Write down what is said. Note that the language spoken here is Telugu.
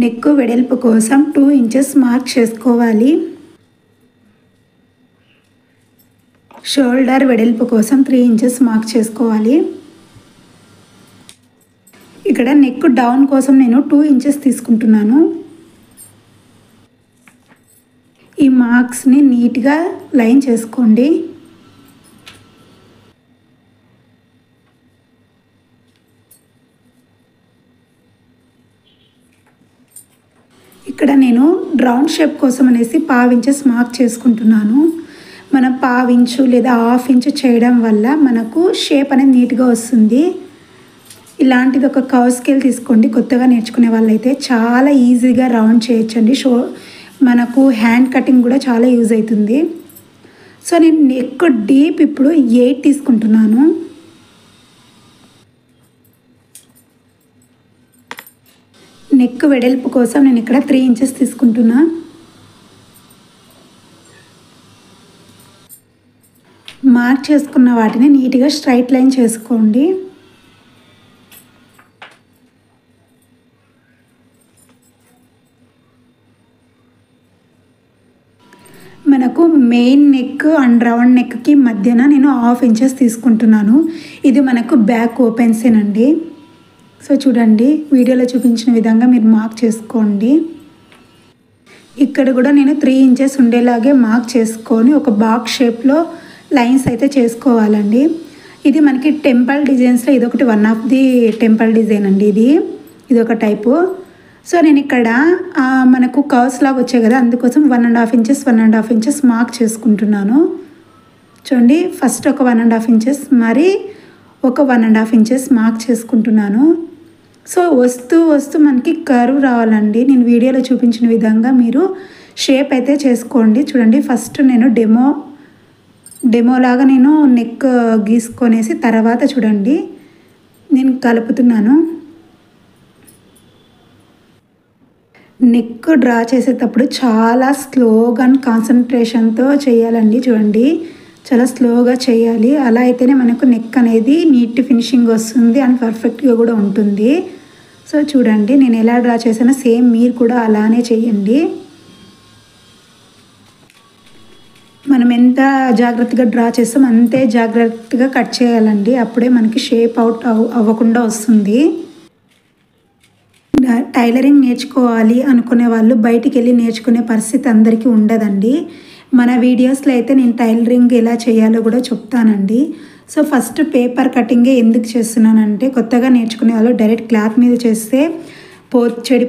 నెక్ వెడల్పు కోసం 2 ఇంచెస్ మార్క్ చేసుకోవాలి. షోల్డర్ వెడల్పు కోసం 3 ఇంచెస్ మార్క్ చేసుకోవాలి. ఇక్కడ నెక్ డౌన్ కోసం నేను 2 ఇంచెస్ తీసుకుంటున్నాను. ఈ మార్క్స్ని నీట్గా లైన్ చేసుకోండి. ఇక్కడ నేను రౌండ్ షేప్ కోసం అనేసి 1/2 ఇంచెస్ మార్క్ చేసుకుంటున్నాను. మనం 1/2 ఇంచు లేదా 1/2 ఇంచు చేయడం వల్ల మనకు షేప్ అనేది నీట్గా వస్తుంది. ఇలాంటిది ఒక కర్వ్ స్కేల్ తీసుకోండి. కొత్తగా నేర్చుకునే వాళ్ళైతే చాలా ఈజీగా రౌండ్ చేయొచ్చండి. మనకు హ్యాండ్ కటింగ్ కూడా చాలా యూజ్ అవుతుంది. సో నేను నెక్ డీప్ ఇప్పుడు 8 తీసుకుంటున్నాను. నెక్ వెడల్పు కోసం నేను ఇక్కడ 3 ఇంచెస్ తీసుకుంటున్నా. మార్క్ చేసుకున్న వాటిని నీట్గా స్ట్రైట్ లైన్ చేసుకోండి. మనకు మెయిన్ నెక్ అండ్ రౌండ్ నెక్కి మధ్యన నేను 1/2 ఇంచెస్ తీసుకుంటున్నాను. ఇది మనకు బ్యాక్ ఓపెన్సేనండి. సో చూడండి, వీడియోలో చూపించిన విధంగా మీరు మార్క్ చేసుకోండి. ఇక్కడ కూడా నేను 3 ఇంచెస్ ఉండేలాగే మార్క్ చేసుకొని ఒక బాక్స్ షేప్లో లైన్స్ అయితే చేసుకోవాలండి. ఇది మనకి టెంపుల్ డిజైన్స్లో ఇదొకటి one of the temple design అండి. ఇది ఒక టైపు. సో నేను ఇక్కడ మనకు కర్వ్స్ లాగా వచ్చాయి కదా, అందుకోసం 1.5 ఇంచెస్ మార్క్ చేసుకుంటున్నాను. చూడండి, ఫస్ట్ ఒక 1.5 ఇంచెస్ మరి ఒక 1.5 ఇంచెస్ మార్క్ చేసుకుంటున్నాను. సో వస్తూ మనకి కర్వ్ రావాలండి. నేను వీడియోలో చూపించిన విధంగా మీరు షేప్ అయితే చేసుకోండి. చూడండి, ఫస్ట్ నేను డెమోలాగా నేను నెక్ గీసుకొనేసి తర్వాత చూడండి నేను కలుపుతున్నాను. నెక్ డ్రా చేసేటప్పుడు చాలా స్లోగా అండ్ కాన్సన్ట్రేషన్తో చేయాలండి. చూడండి, చాలా స్లోగా చేయాలి. అలా అయితేనే మనకు నెక్ అనేది నీట్ ఫినిషింగ్ వస్తుంది అండ్ పర్ఫెక్ట్గా కూడా ఉంటుంది. సో చూడండి, నేను ఎలా డ్రా చేసానో సేమ్ మీరు కూడా అలానే చేయండి. మనం ఎంత జాగ్రత్తగా డ్రా చేస్తాం అంతే జాగ్రత్తగా కట్ చేయాలండి. అప్పుడే మనకి షేప్ అవుట్ అవ్వకుండా వస్తుంది. టైలరింగ్ నేర్చుకోవాలి అనుకునే వాళ్ళు బయటికి వెళ్ళి నేర్చుకునే పరిస్థితి అందరికీ ఉండదండి. మన వీడియోస్లో అయితే నేను టైలరింగ్ ఎలా చేయాలో కూడా చెప్తానండి. సో ఫస్ట్ పేపర్ కటింగే ఎందుకు చేస్తున్నానంటే, కొత్తగా నేర్చుకునే వాళ్ళు డైరెక్ట్ క్లాత్ మీద చేస్తే చెడి